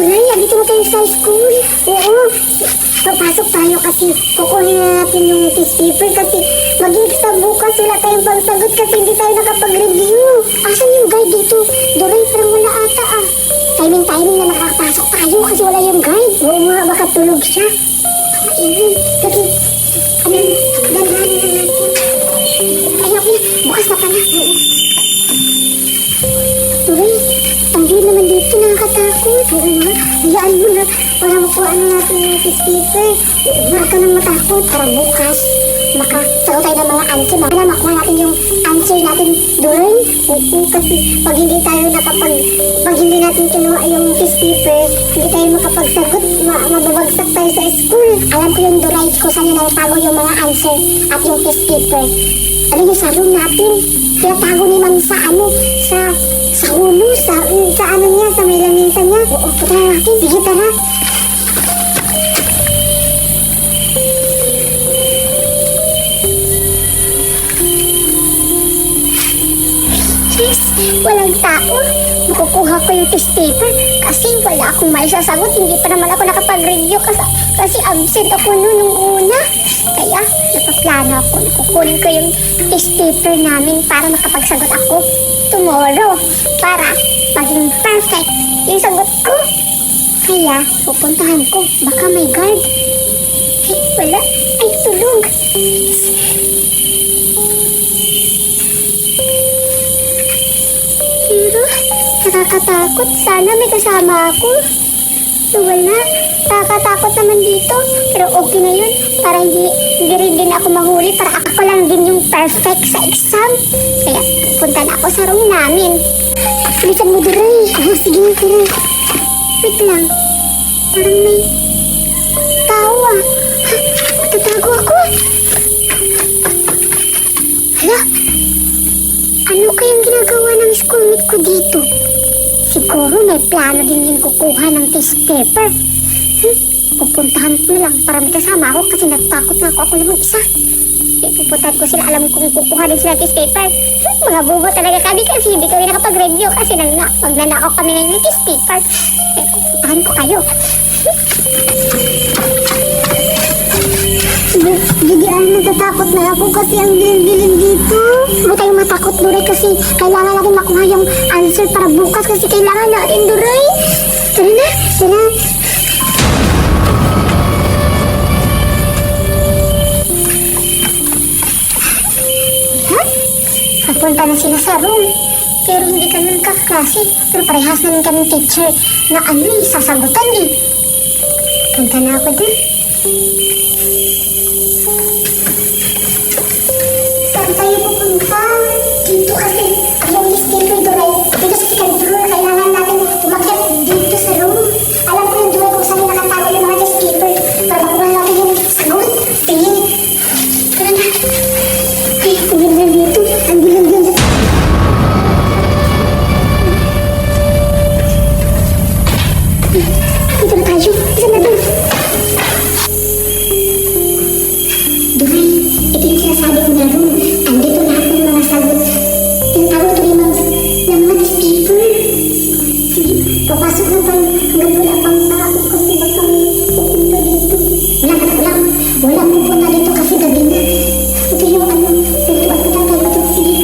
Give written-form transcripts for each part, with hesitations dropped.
Duray, andito na tayo sa school. Oo. Papasok tayo kasi kukunin na natin yung test paper kasi mag-exam bukas. Wala tayong pagsagot kasi hindi tayo nakapag-review. Asan yung guide dito? Duray, parang wala ata ah. Timing na nakapasok tayo kasi wala yung guide. Oo nga, baka tulog siya. Maingay. Kasi, dandahan na natin. Ay, okay. Bukas na pala. Duray, ang view naman dito, nakakatakot. Oo nga, hayaan mo na. Para makuha na natin yung test paper. Huwag ka nang matakot. Para bukas, makasagot tayo ng mga answer. Para makuha natin yung answer natin doon. Oo, kasi pag hindi tayo pag hindi natin kinuha yung test paper, hindi tayo makapagsagot, mababagsak tayo sa school. Alam ko yung Duray kung saan yung natago yung mga answer at yung test paper. Ano yung sa room natin? Tinatago ni Ma'am sa ulo, sa ano niya, sa may lamesa niya. Oo, punta na natin. Sige, tara. Yes, walang tao. Makukuha ko yung test paper kasi wala akong maisasagot. Hindi pa naman ako nakapag-review kasi absent ako nung una. Kaya nakaplano ako. Nakukunin ko yung test paper namin para makapagsagot ako tomorrow para maging perfect yung sagot ko. Kaya pupuntahan ko. Baka may guard. Ay, wala. Ay, tulog. Pero nakakatakot. Sana may kasama ako. Wala. Nakakatakot naman dito. Pero okay na yun. Para hindi rin din ako mahuli. Para ako lang din yung perfect sa exam. Kaya punta na ako sa room namin. Bilisan mo, Duray. Oh, sige, Duray. Wait lang. Parang may tao ah. Matatago ako. Hala. Ano kayang ginagawa ng schoolmate ko dito? Siguro may plano din yung kukuha ng test paper. Pupuntahan ko na lang para may kasama ako kasi natakot na ako lang mag-isa. Pupuntahan ko sila, alam kong kukuha din sila test paper. Mga bubo talaga kami kasi hindi kami nakapag-review kasi magnanakaw kami ngayon ng test paper. Pupuntahan ko kayo. Gigian, natatakot na ako kasi ang dilim-dilim dito. Huwag tayong matakot, Duray, kasi kailangan natin makuha yung answer para bukas kasi kailangan natin, Duray. Tara na, tara. Papunta na sila sa room. Pero hindi kami nagkaklase. Pero parehas namin kami teacher na sasagutan eh. Punta na ako dun. Saan tayo pupunta? Dito kasi yung mistaken, Duray. Dito sa second floor, kailangan natin umakyat dito sa room. Alam ko yung Duray kung saan yung nakatago yung mga test paper. Para makuha natin yung sagot. Sige. Tara na. Ay, tumigil dito. Ang dilim-dilim dito. Dito na tayo. Isa na doon. Duray, ito yung sinasabi ko na room. Andito lahat ng mga sagot. Tinatago ito yung mga test paper. Sige, papasok na tayo. Hanggang wala pang tao kasi baka may pupunta dito. Wala pupunta dito kasi gabi na. Ito yung pintuan ko tayo ito. Sige.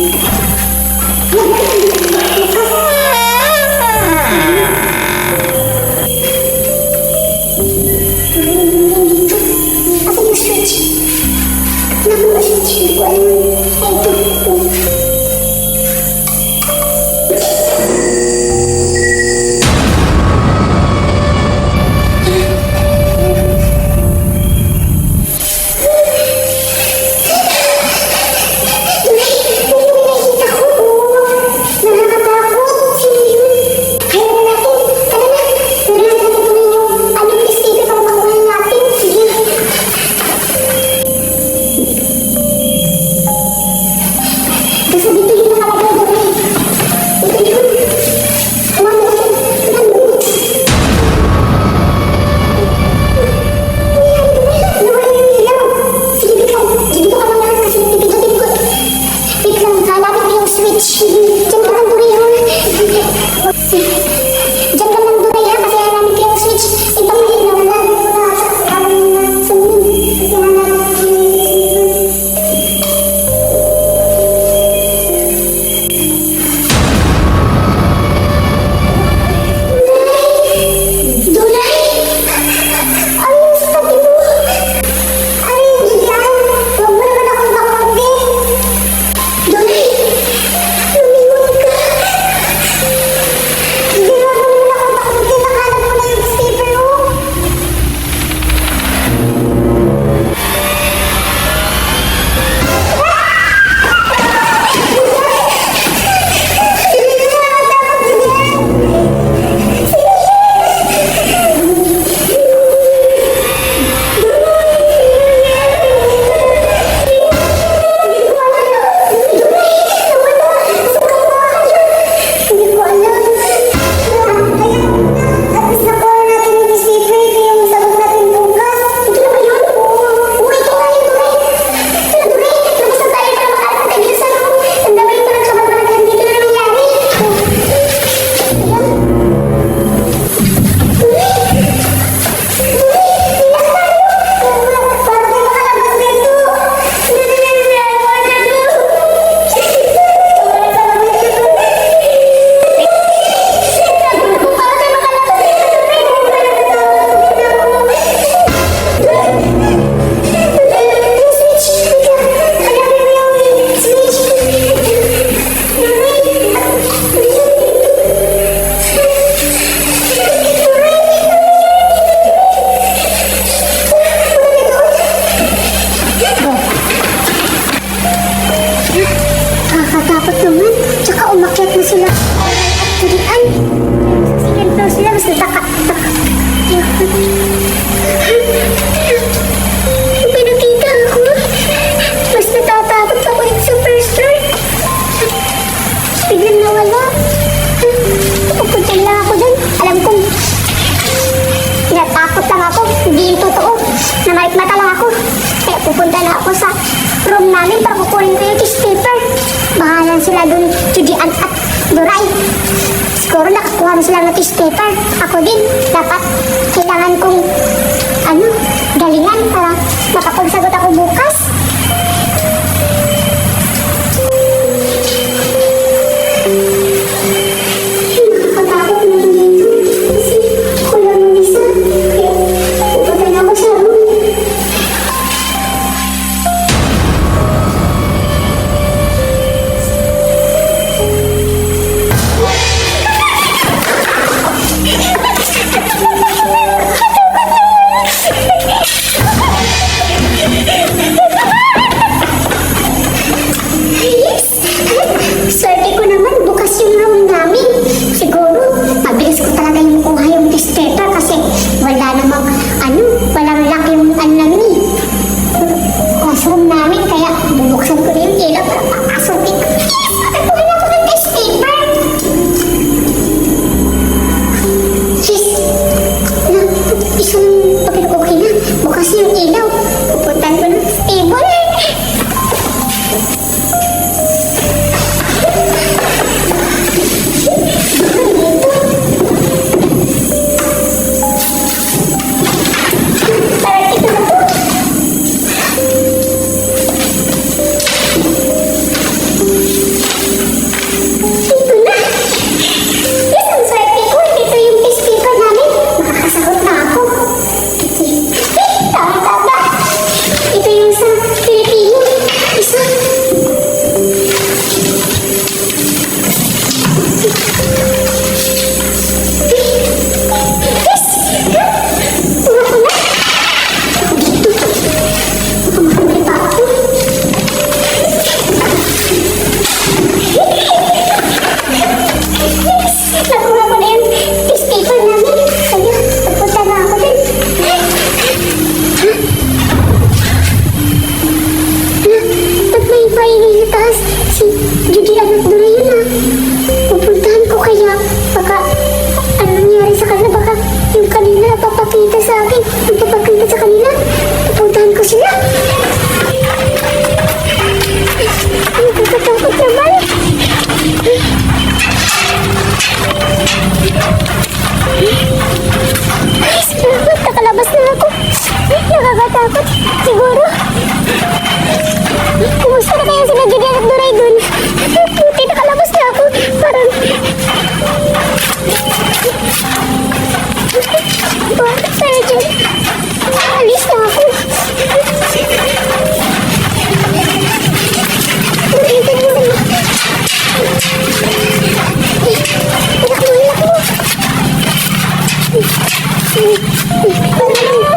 Asan yung switch? Naku, yung switch. Hindi ko alam. Ay, ito. Pinakita ako. Mas natatakot ako yung superstar. Biglang nawala. Pupunta lang ako dun. Alam kong natakot lang ako. Hindi yung totoo. Namalit-mata lang ako. Kaya pupunta na ako sa room namin para kukunin ko yung tissue paper. Bahalan sila dun, Judian at Duray. Siguro nakakuha na sila ng tissue paper. Ako din, dapat kailangan kong galingan para makapagsagot ako bukas. Nakakatakot na rin dito. Kasi ako lang ang isa. Kaya pupunta na ako sa room. Swerte ko naman, bukas yung room namin. Siguro, mabilis ko talaga yung kuha yung tissue paper kasi wala namang, walang lock yung namin eh. Room namin, kaya bubuksan ko na yung ilaw para papasukin ko. Yes! Nakakuha na ako ng tissue paper! Yes! Isang pagkakukin na, bukas yung ilaw. Pupuntan ko ng table. Nakalabas na ako. Nakakatakot. Siguro. Kumusta na kaya sila Judian at Duray dun? Buti nakalabas na ako. Parang... Sergeant. Alis na ako. Nakita mo naman. Pinakamalak mo.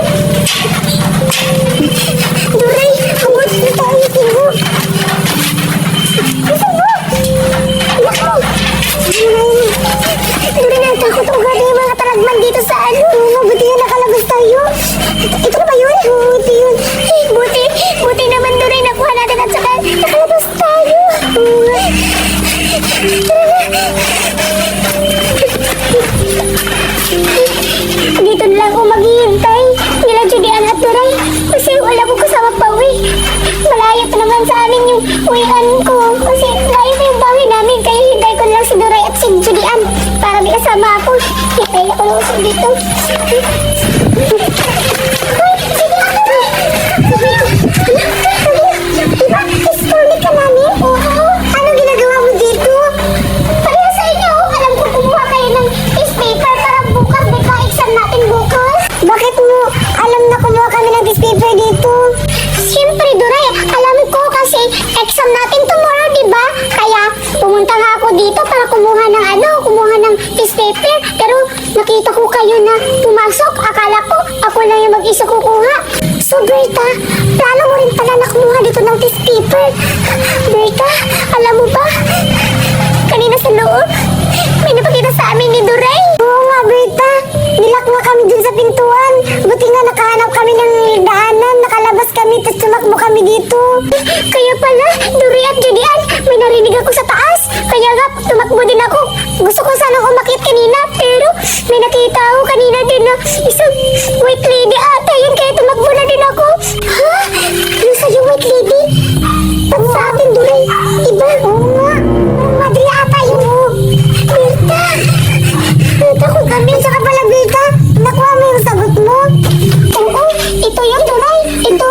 Duray, abot na tayo sino. Gusto mo? Anak mo. Duray, natakot ako gano'n yung mga talagman dito sa Buti yun nakalabas tayo. Ito na ba yun? Buti yun. Buti naman Duray, nakuha natin at saka nakalabas tayo. Dito na lang ako maghihintay nila Judian at Duray kasi wala ko kasama pa uwi. Malayo pa naman sa amin yung uwian ko kasi layo pa yung bahay namin kaya hintay ko lang si Duray at si Judian para may kasama ako. Hintay ako lang uso dito. Diba? History ka namin? Oo. Ano ginagawa mo dito? Pareho sa inyo. Alam ko kumuha kayo ng tissue paper para bukas may ka-exam natin bukas. Bakit mo alam na kumuha kami ng tissue paper dito? Siyempre, Duray. Alam ko kasi exam natin tomorrow, diba? Kaya pumunta nga ako dito para kumuha ng tissue paper. Pero nakita ko kayo na pumasok. Akala ko ako lang yung mag-isa kukuha. So, Berta, plano mo rin pala na kumuha dito ng tissue paper. Berta, alam mo ba? Kanina sa loob, may napakita sa amin ni Duray. Oo nga, Berta. Tapos tumakbo kami dito. Kaya pala, Duri at Judian, may narinig ako sa taas. Kaya nga, tumakbo din ako. Gusto ko sanang umakyat kanina, pero may nakita ako kanina din na isang white lady ata yun. Kaya tumakbo na din ako. Ha? Ano sa'yo, white lady? Pag sa atin, Duri, iba. Oo nga. Madre ata yun. Berta. Berta, kung kami sa kapala, Berta. Nakuha mo yung sagot mo. Oo, ito yun, Duray. Ito,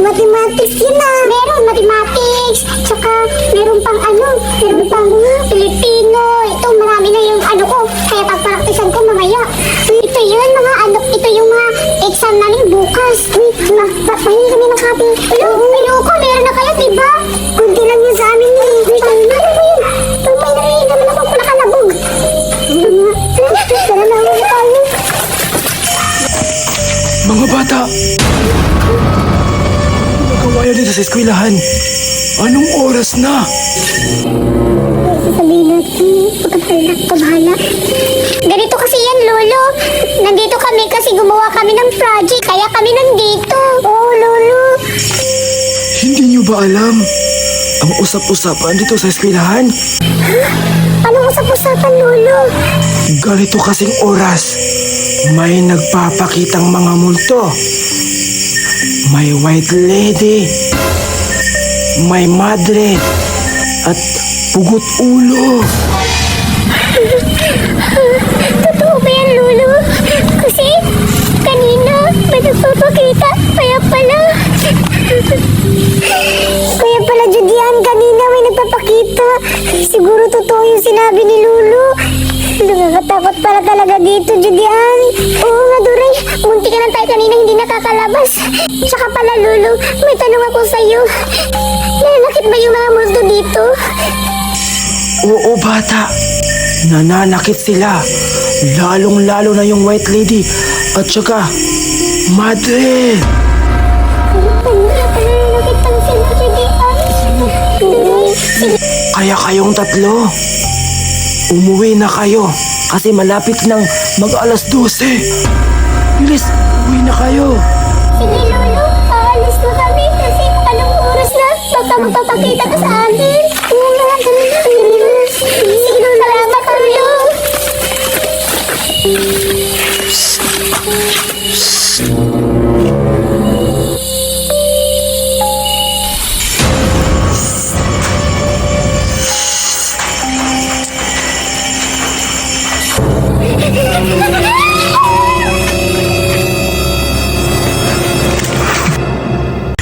mathematics yun ah. Meron mathematics. Tsaka, meron pang meron pang Filipino. Ito, marami na yung ko. Kaya pagpraktisan ko mamaya. Ito yun, ito yung mga exam namin bukas. Uy, papahin kami ng copy. Pero ko, meron na kayo, diba? Kunti lang yun sa amin eh. Wait, ano yun? Tumay na rin, naman ako nakalabog. Tara na, ulit tayo. Mga bata! Nagawayan dito sa eskwelahan. Anong oras na? Sasabihin natin, pagkabahala. Ganito kasi yan, Lolo. Nandito kami kasi gumawa kami ng project, kaya kami nandito. Oo, Lolo. Hindi niyo ba alam ang usap-usapan dito sa eskwelahan? Anong usap-usapan, Lolo? Ganito kasing oras, may nagpapakitang mga multo. May white lady, may madre, at pugot ulo. Totoo ba yan, Lolo? Kasi kanina may nagpapakita, kaya pala. Kaya pala, Judian, kanina may nagpapakita. Siguro totoo yung sinabi ni Lolo. Nakakatakot pala talaga dito, Judian. Oo nga, Duray. Munti ka lang tayo kanina hindi nakakalabas. Tsaka pala, Lolo, may tanong ako sa'yo. Nananakit ba yung mga multo dito? Oo, bata. Nananakit sila. Lalong-lalo na yung white lady at saka madre. Nananakit lang sila, Judian. Kaya kayong tatlo, umuwi na kayo kasi malapit ng mag-alas 12. Bilis, uwi na kayo. Sige, Lolo. Aalis na kami kasi anong oras na? Baka magpapakita ka sa amin. Oo nga, ganun. Sige, Lolo. Salamat, Lolo.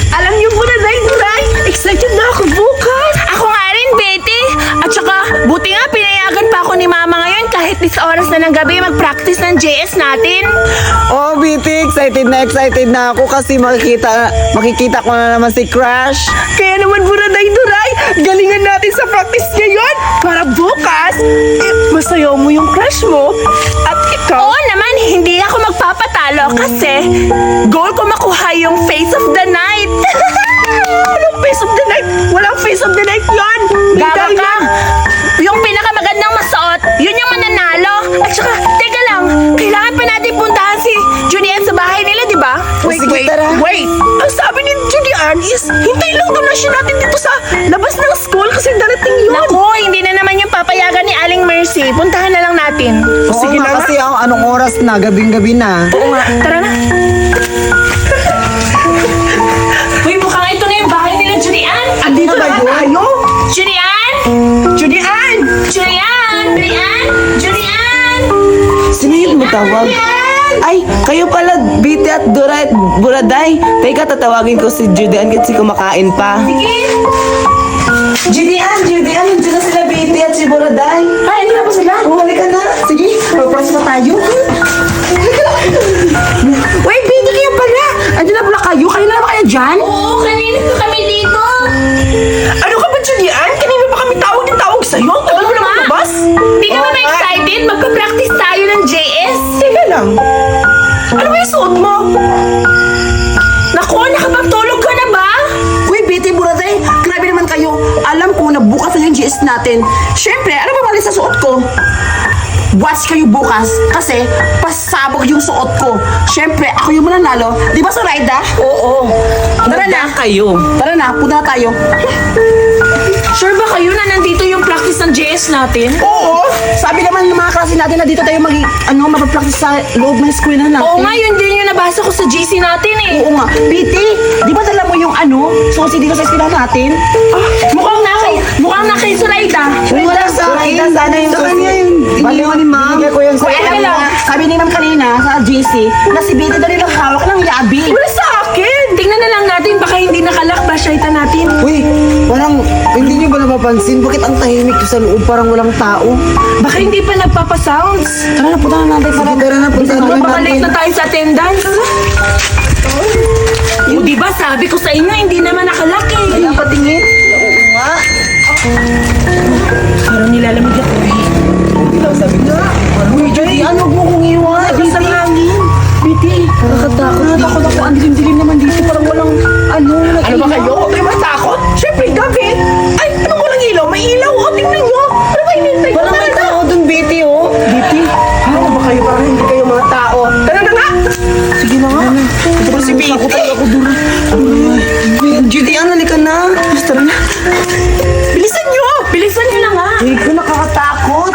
Alam niyo po na, Duray, excited na ako bukas. Ako nga rin, Betty. At saka, buti nga pinayagan pa ako ni Mama ngayon kahit this oras na ng gabi mag-practice ng JS natin. Oh, BT, excited na ako kasi makikita ko na naman si Crush. Kaya naman po na, Duray, galingan natin sa practice ngayon para bukas, masayaw mo yung crush mo. At ikaw? Oo naman, hindi ako magpapatalo kasi goal ko makuha yung face of the night. Anong face of the night? Walang face of the night yon. Gaga ka. Yung pinakamagandang masuot, yun yung mananalo. At saka, teka lang, kailangan pa natin puntahan si Julian sa bahay nila, di ba? Sige, tara. Wait. Ang sabi ni Julian is, hintay lang daw na siya natin dito sa labas ng school kasi darating yun. Naku, hindi na naman yung papayagan ni Aling Mercy. Puntahan na lang natin. Oo nga, kasi anong oras na, gabing-gabi na. Oo nga, tara na. Uy, mukhang ito na yung bahay nila, Julian. Andito na tayo. Julian! Julian! Julian! Julian! Julian! Sino yung matawag? Ay, kayo pala, BT at Duray at Buraday. Teka, tatawagin ko si Judean kasi kumakain pa. Sige. Judean, nandiyan na sila BT at si Buraday. Ay, hindi na po sila. Umali ka na. Sige, propose na tayo. Wait, BT kayo pala. Andiyan na pala kayo. Kayo na ba kayo dyan? Oo, kanina pa kami dito. Ano ka ba, Julian? Kanina pa kami tawag sa'yo. Ang tagal mo naman lumabas. Di ka ba excited? Magpa-practice tayo ng JS. Teka lang. Ano ba yung suot mo? Naku, nakapagtulog ka na ba? Uy, BT, Buraday, grabe naman kayo. Alam ko na bukas na yung GS natin. Siyempre, ano ba mali sa suot ko? watch kayo bukas kasi pasabog yung suot ko. Siyempre, ako yung mananalo. Di ba, Zoraida? Oo. Tara na. kayo. Tara na, punta na tayo. Sure ba kayo na nandito yung practice ng JS natin? Oo! Sabi naman ng mga klase natin na dito tayo mag-practice sa loob ng school na natin. Oo nga, yun din yung nabasa ko sa GC natin eh. Oo nga. PT, di ba dala mo yung susi dito sa eskwela natin? Mukhang na kay Zoraida. Wala sa akin. Sana yung Sa kanya yun. Baliw ni ma'am. Binigay ko yan sa Kung alam kanya. mo, sabi ni ma'am kanina sa GC, na si Betty daw rin ang hawak ng yabi. Wala sa akin. Tingnan na lang natin, baka hindi nakalak, flashlightan natin. Uy, parang hindi niyo ba napapansin? Bakit ang tahimik sa loob? Parang walang tao. Baka hindi pa nagpapasounds. Tara na, punta na natin. Tara na, punta na Baka late natin. na tayo sa attendance. O diba sabi ko sa inyo, hindi naman nakalak eh. Wala patingin. Parang nilalamig ako eh. Uy, Judy, ano mo kong iwan? Sabi sa hangin. Betty, nakatakot ako. Ang dilim-dilim naman dito. Parang walang Ano ba kayo? Huwag kayo matakot. Siyempre, gabi. Ay, anong walang ilaw? May ilaw. O, tingnan nyo. Ano ba hinintay ko? Walang may tao dun, Betty, oh. Betty, ano ba kayo? Parang hindi kayo mga tao. Tara na nga. Sige na nga. Ito ba si Betty? Judy, halika na. Tara na. Bilisan nyo. Bilisan nyo na nga. Hindi ko nakakatakot.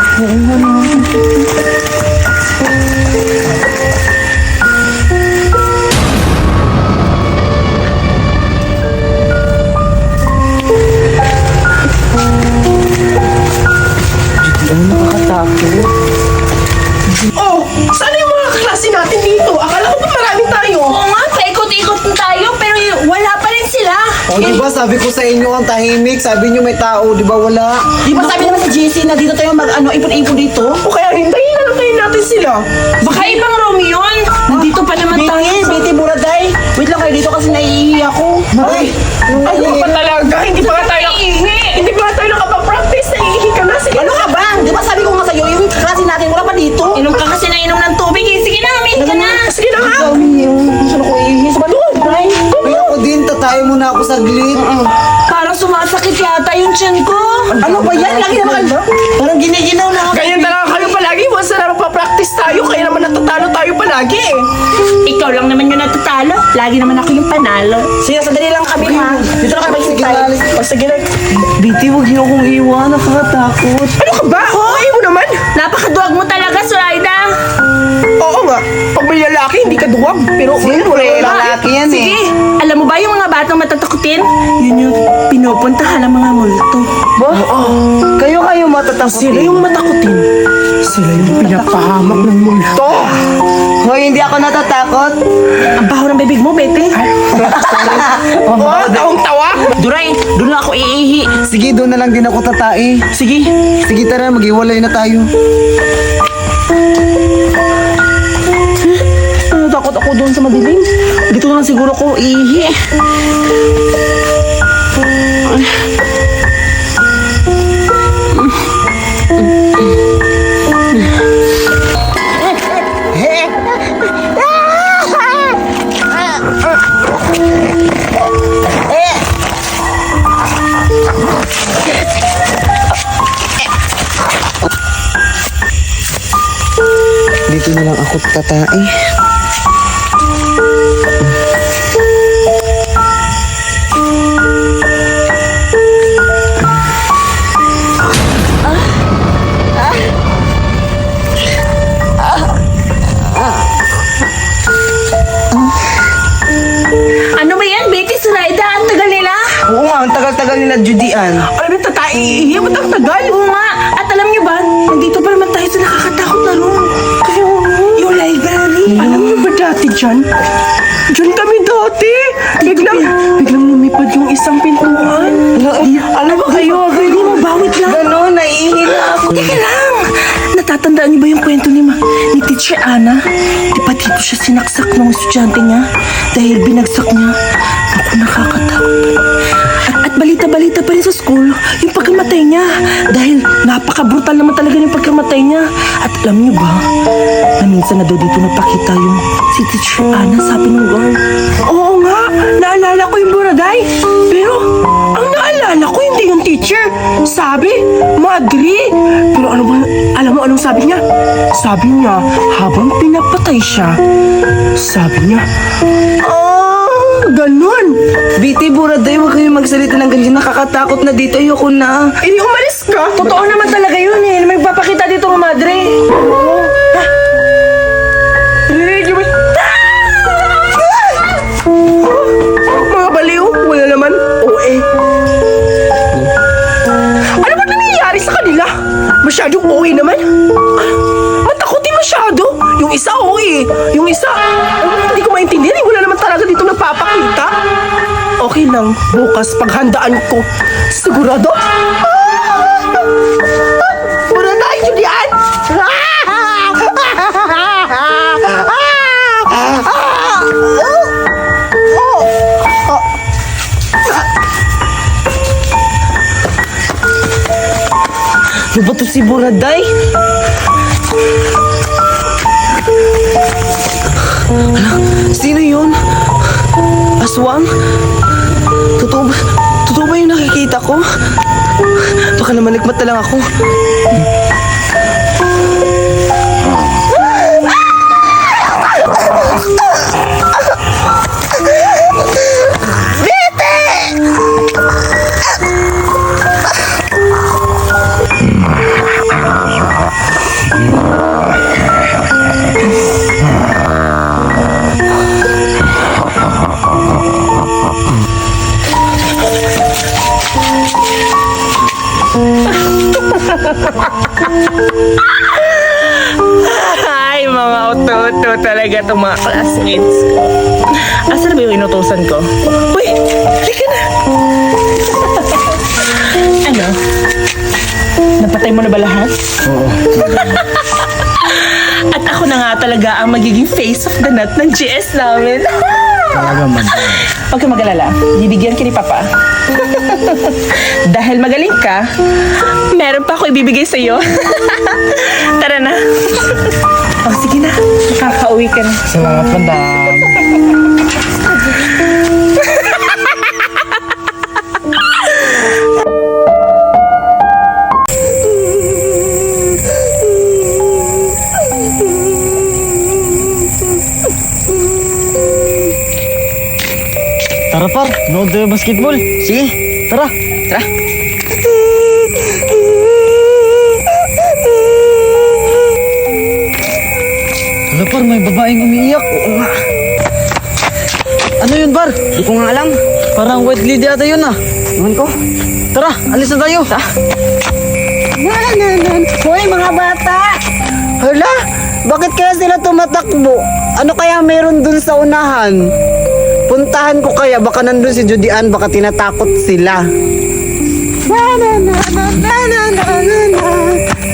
Oh, sana yung mga klase natin dito? Akala ko pa marami tayo. Oo nga, paikot-ikot na tayo, pero wala pa rin sila. O, di ba sabi ko sa inyo ang tahimik? Sabi niyo may tao, di ba wala? Di ba sabi naman sa GC na dito tayo ipon-ipon dito? O kaya hintayin na lang kayo natin sila. Baka ibang room yun. Nandito pa naman tayo. Betty, Buraday. Wait lang kayo dito kasi naiihi ako. Ay, Ano pa talaga? Hindi pa nga tayo Hindi pa nga tayo nakapag-practice. Naiihi ka na. Sige Ano ka ba? Di ba sabi ko nga sa'yo, yung klase natin wala pa dito? Inom ka kasi na inom ng tubig. Eh. Sige na, amin ka na. Sige na nga. Gusto na ko iihi sa balon. Ay, ako din, tatayo muna ako saglit. Parang sumasakit yata yung tiyan ko. Ano ba yan? Lagi naman kayo. Parang giniginaw na ako. Ganyan talaga kayo palagi. Once na magpa-practice tayo, kaya naman natatalo tayo palagi eh. Ikaw lang naman yung natatalo. Lagi naman ako yung panalo. Sige, sandali lang kami ha. Dito na kami maghintay. O sige na. Betty, huwag niyo akong iwan. Nakakatakot. Ano ka ba? Ay mo naman. Napakaduwag mo talaga, Zoraida. Oo nga. Pag may lalaki, hindi ka duwag. Pero Siyempre, lalaki yan eh. Sige. Alam mo ba yung mga batang matatakutin? Yun yung pinupuntahan ng mga multo. Kayo matatakotin. Sila yung matakutin. Sila yung pinapahamak ng multo. Hoy, hindi ako natatakot. Ang baho ng bibig mo, Bete. Oh, tawang-tawa. Duray, doon na ako iihi. Sige, doon na lang din ako tatai. Sige. Sige, tara, maghiwalay na tayo. Takot ako doon sa madilim. Dito na lang siguro ko iihi. Dito na lang ako tatai. Ano ba yan, Betty, Zoraida? Ang tagal nila. Oo nga, ang tagal-tagal nila Judian. Alam mo, tataiihi. Ba't ang tagal? Oo nga. At alam niyo ba, nandito pa naman tayo sa nakakatakot na room. Yung library. Alam niyo ba dati dyan? Dyan kami dati. Biglang lumipad yung isang pintuan. Alam mo kayo, hindi mo bawit lang. Ganon, naiihi na ako. Teka lang! Natatandaan niyo ba yung kwento ni Teacher Ana? Di ba dito siya sinaksak ng estudyante niya? Dahil binagsak niya. Ako, nakakatakot. At balita-balita pa rin sa school yung pagkamatay niya. Dahil napaka-brutal naman talaga yung pagkamatay niya. At alam niyo ba, na minsan na daw dito napakita yung si Teacher Ana, sabi ng guard. Oo nga, naalala ko yung Buraday. Pero, ang naalala ko, hindi yung teacher. Sabi, Madre. Pero alam mo anong sabi niya? Sabi niya, habang pinapatay siya, sabi niya, ganun. BT, Buraday, huwag kayo magsalita ng ganyan. Nakakatakot na dito. Ayoko na. Hindi umalis ka. Totoo naman talaga yun eh. May papakita dito ng Madre. Mga baliw, wala naman. OA. Ano ba nangyayari sa kanila? Masyadong OA naman. Matakotin masyado. Yung isa OA. Yung isa, hindi ko maintindihan. Wala naman talaga dito nagpapakita. Okay lang, bukas paghandaan ko. Sigurado? Wala na kayo diyan! Ano ba to si Buraday? Sino yun? Aswang? Totoo ba yung nakikita ko? Baka naman nagmata lang ako. Ay, mga uto-uto talaga itong mga classmates ko. Asan na ba yung inutusan ko? Uy, halika na. Ano? Napatay mo na ba lahat? Oo. At ako na nga talaga ang magiging face of the nut ng GS namin. Talaga, madam. Huwag ka mag-alala. Bibigyan ka ni Papa. Dahil magaling ka, meron pa ako ibibigay sa'yo. Tara na. Oh, sige na. Nakakauwi ka na. Salamat, madam. Tara, par. Nood tayo basketball. Sige, Tara. tara. Tara, par. May babaeng umiiyak. Oo nga. Ano yun, par? Di ko nga alam. Parang white lady ata yun, ah. Iwan ko. Tara, alis na tayo. Hoy, mga bata! Hala, bakit kaya sila tumatakbo? Ano kaya meron dun sa unahan? Puntahan ko kaya, baka nandun si Judy Ann, baka tinatakot sila.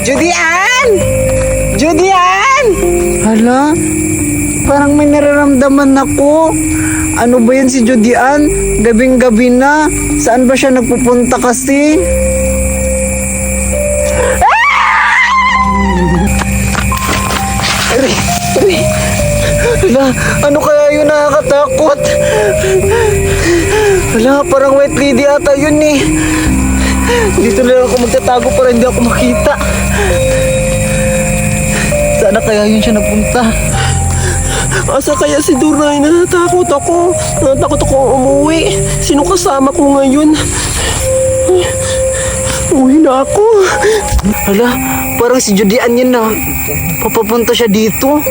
Judy Ann! Judy Ann! Hala, parang may nararamdaman ako. Ano ba yan si Judy Ann? Gabing-gabi na. Saan ba siya nagpupunta kasi? Hala, ano kaya yun nakakatakot? Hala, parang white lady ata yun eh. Dito lang ako magtatago para hindi ako makita. Sana kaya yun siya nagpunta. Asa kaya si Duray? Natatakot ako. Natatakot ako umuwi. Sino kasama ko ngayon? Uwi na ako. Hala, parang si Judy Ann yun na. Papapunta siya dito.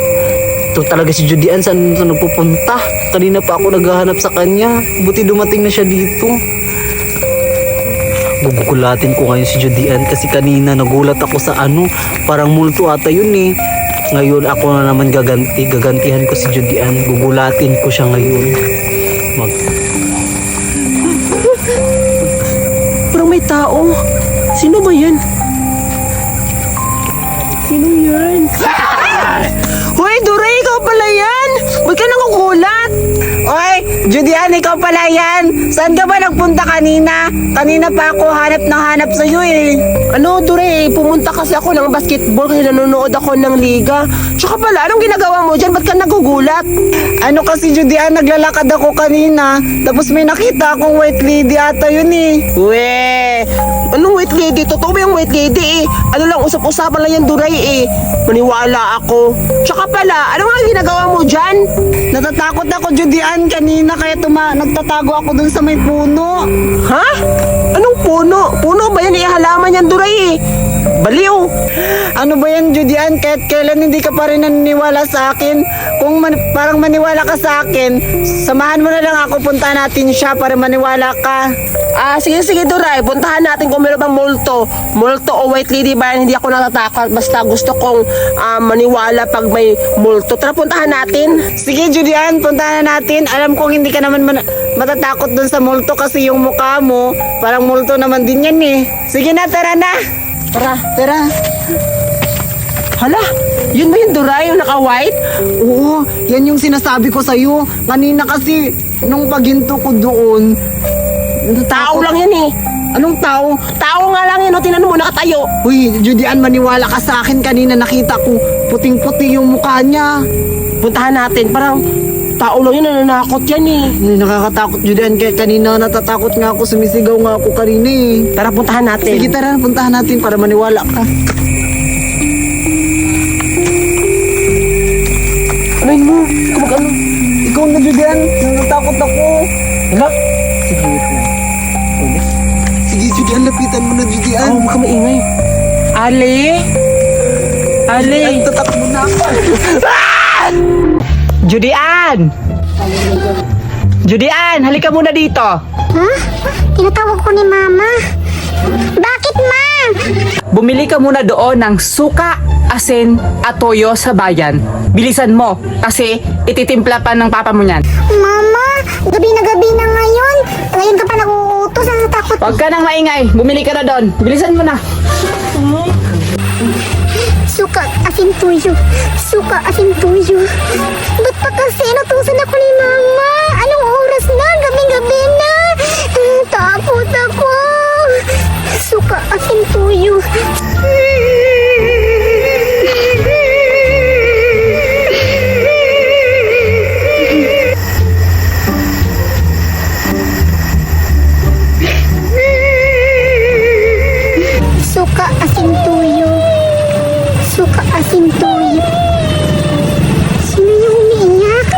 Ito talaga si Judy Ann, saan ito nagpupunta? Kanina pa ako naghahanap sa kanya. Buti dumating na siya dito. Bubukulatin ko ngayon si Judy Ann kasi kanina nagulat ako sa parang multo ata yun eh. Ngayon ako na naman gagantihan ko si Judy Ann. Gugulatin ko siya ngayon. Parang may tao. Sino ba yan? Sino yan? Hoy, Duray, ikaw pala yan! Ba't ka nakukulat? Oy, Judian, ikaw pala yan. Saan ka ba nagpunta kanina? Kanina pa ako hanap ng hanap sa'yo eh. Ano, Dure, pumunta kasi ako ng basketball kasi nanonood ako ng liga. Tsaka pala, anong ginagawa mo dyan? Ba't ka nagugulat? Ano kasi Judian, naglalakad ako kanina. Tapos may nakita akong white lady ata yun eh. We, anong white lady? Totoo ba yung white lady eh? Ano lang, usap-usapan lang yan, Duray eh. Maniwala ako. Tsaka pala, ano nga ginagawa mo dyan? Natatakot ako Judian kanina kaya nagtatago ako dun sa may puno. Ha? Anong puno? Puno ba yan? Ihalaman yan, Duray eh. Baliw. Ano ba yan Judian? Kahit kailan hindi ka pa rin naniniwala sa akin? Kung parang maniwala ka sa akin, samahan mo na lang ako, punta natin siya para maniwala ka. Sige, Duray. Puntahan natin kung meron bang multo. Multo o white lady ba yan? Hindi ako natatakot. Basta gusto kong maniwala pag may multo. Tara, puntahan natin. Sige Julian, puntahan na natin. Alam kong hindi ka naman matatakot dun sa multo kasi yung mukha mo, parang multo naman din yan eh. Sige na, tara na. Tara. Hala, yun ba yung Duray, yung naka-white? Oo, yan yung sinasabi ko sa'yo. Kanina kasi, nung paghinto ko doon, Tao lang yan eh. Anong tao? Tao nga lang yan, o tinan mo, nakatayo. Uy, Judian, maniwala ka sa akin. Kanina nakita ko, puting-puti yung mukha niya. Puntahan natin, parang tao lang yun, nananakot yan eh. Ay, nakakatakot, Judian. Kaya kanina natatakot nga ako, sumisigaw nga ako kanina eh. Tara, puntahan natin. Sige, tara, puntahan natin para maniwala ka. Ano yun mo? Kumag-ano? Ikaw na, Judian. Natatakot ako. Hala? Sige, wait lang. Sige, Judian, lapitan mo na, Judian. Huwag ka maingay. Ali? Ay, tatakbo na ako. Judian! Judian, halika muna dito. Ha? Tinatawag ko ni Mama. Bakit, Ma? Bumili ka muna doon ng suka, asin at toyo sa bayan. Bilisan mo kasi ititimpla pa ng papa mo niyan. Mama, gabi na ngayon. Ngayon ka pa nag-uutos. Natatakot. Huwag ka nang maingay. Bumili ka na doon. Bilisan mo na. Suka, asin tuyo. Suka, asin tuyo. Ba't pa kasi natusan ako ni Mama? Anong oras na? Gabi-gabi na. Takot ako. Suka, asin tuyo. Suka, asin tuyo. Suka, asin tuyo. Sino yung umiiyak?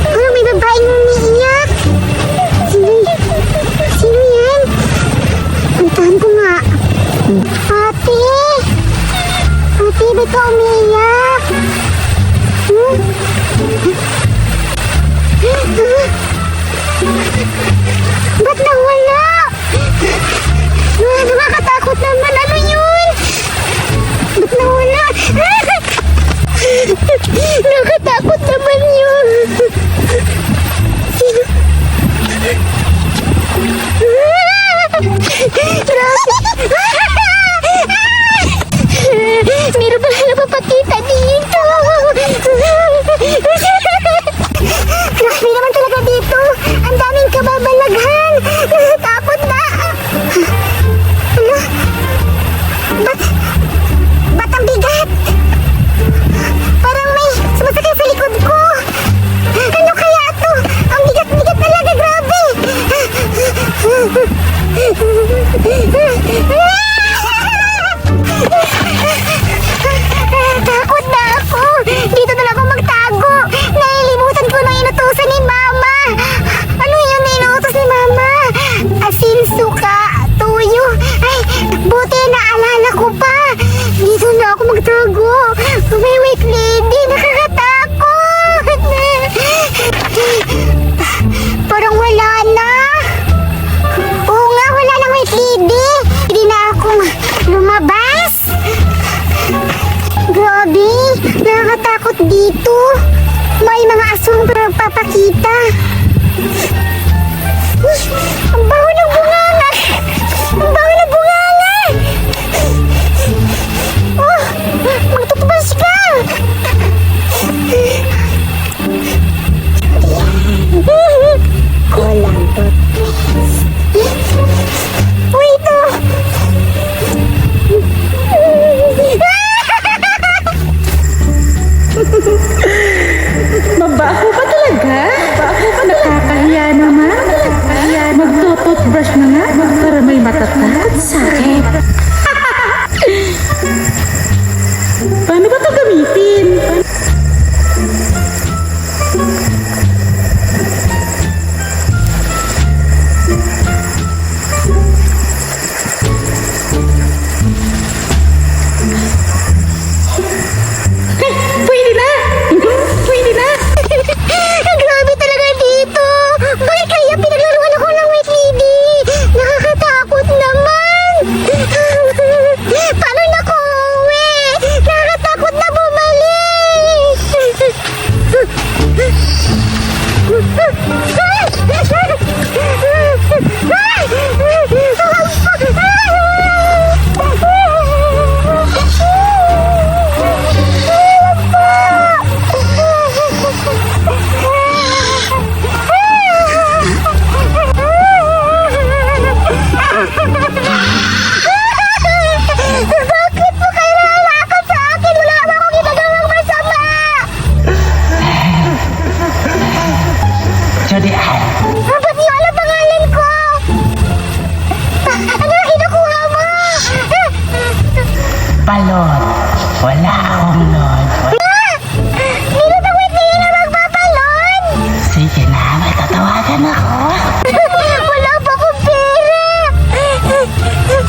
Parang may babaeng umiiyak. Sino yan? Puntahan ko nga. Ate! Ate, ba't ka umiiyak? Ba't nawala? Nakakatakot naman. Ano yun? Ba't nawala? Nakatakot naman yun. Meron ba napapakita dito? Grabe naman talaga dito. Ang daming kababalaghan. Takot na. Ano? Ba't ang bigat? Parang may sumasakay sa likod ko. Ano kaya to? Ang bigat-bigat talaga, grabe. Takot na ako. Dito na lang ako magtago. Nailimutan ko na inutusan ni Mama. Ano yun na inutos ni Mama? Asin, suka, tuyo. Ay, buti naalala ko pa. Dito na ako magtago. May white lady. Nakakatakot. Parang wala na. Oo nga, wala nang white lady. Hindi na ako lumabas. Grabe, nakakatakot dito. May mga aswang papakita. Ang baho ng bunganga. Ang baho ng bunganga. Oh, magtutubas ka. natatakot sa akin. Paano ba ito gamitin? Pwede na! Pwede na! Grabe talaga dito. Bakit kaya pinaglaruan ako ng White Lady? Nakakatakot naman. Paano na ko uwi? Nakakatakot na bumalik. Bakit po kayo nalakad sa akin? Wala naman akong ginagawang masama. Judy Ann, Ba't niyo alam pangalan ko? Ano ang kinukuha mo? balot. Wala akong load. Dito na White Lady na magpapalon. Sige na, may tatawagan ako. Wala pa akong pera.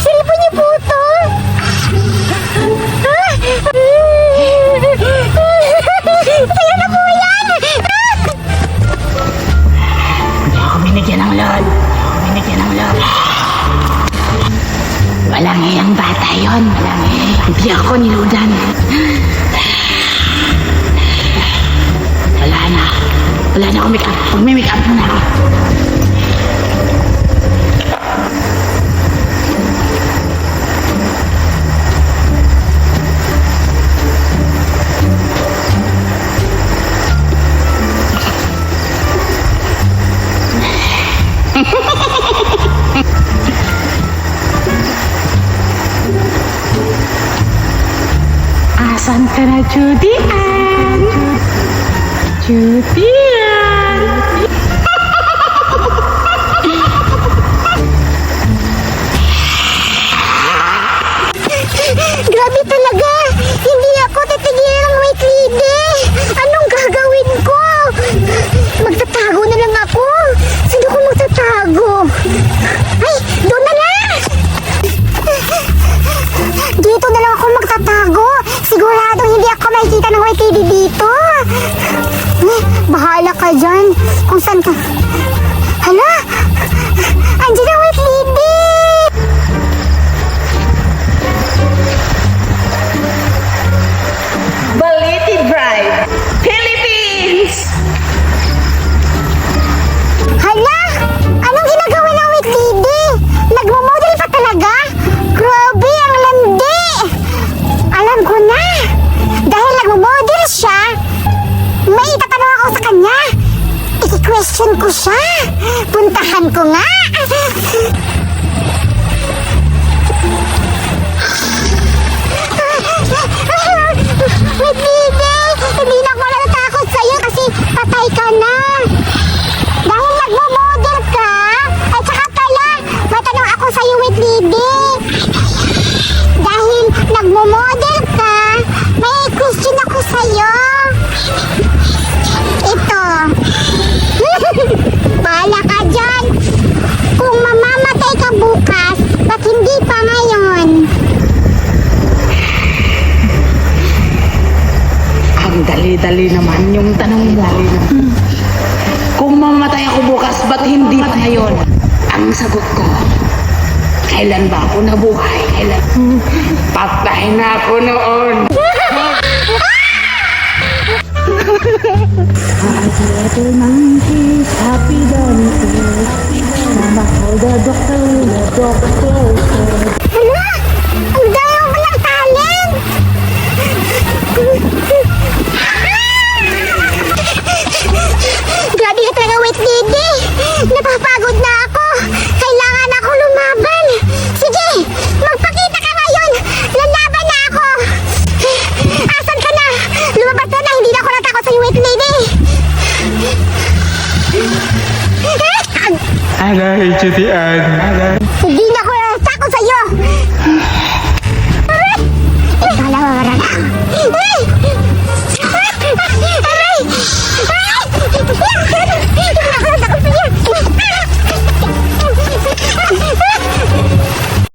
Silipon niyo po ito. Sa'yo na po yan. Hindi ako binigyan ng load. Walang iyang bata yon. Walang iya. Hindi ako niludan. Wala na. Wala na ako make-up. Mag-make up na ako. Asan ka na, Judy Ann? Judy Ann! Grabe talaga. Hindi ako titigil ng White Lady. Anong gagawin ko? Magtatago na lang ako. Saan ako magtatago? Ay, doon na lang. Dito na lang ako magtatago. Sigurado hindi ako makikita ng White Lady dito. Bahala ka dyan. Kung saan ka. Hala! Andiyan ang White Lady! Balete Drive, Philippines! Hala! Anong ginagawa ng White Lady? Nagmamodel pa talaga? Grabe, ang landi! Alam ko na! Dahil nagmamodel siya, may itatanong ako sa kanya. I-question ko siya. Puntahan ko nga. White Lady! Hindi na ako natatakot sa'yo kasi patay ka na. Dahil nagmo-model ka, at saka pala, may tanong ako sa'yo, White Lady. Dahil nagmo-model ka, may question ako sa'yo. Ito. Bahala ka dyan. Kung mamamatay ka bukas, ba't hindi pa ngayon? Ang dali-dali naman yung tanong mo. Kung mamamatay ako bukas, ba't hindi pa ngayon? Ang sagot ko, kailan ba ako nabuhay? Kailan? Patay na ako noon. Hala! Ang dami mo ng talent! Grabe ka talaga, White Lady! Napapagod na ako! Kailangan ako lumaban! Sige! Magpakita ka ngayon! Lalaban na ako! Asan ka na? Lumabas ka na! Hindi na ako natakot sa'yo, White Lady! Aray, Judy Ann.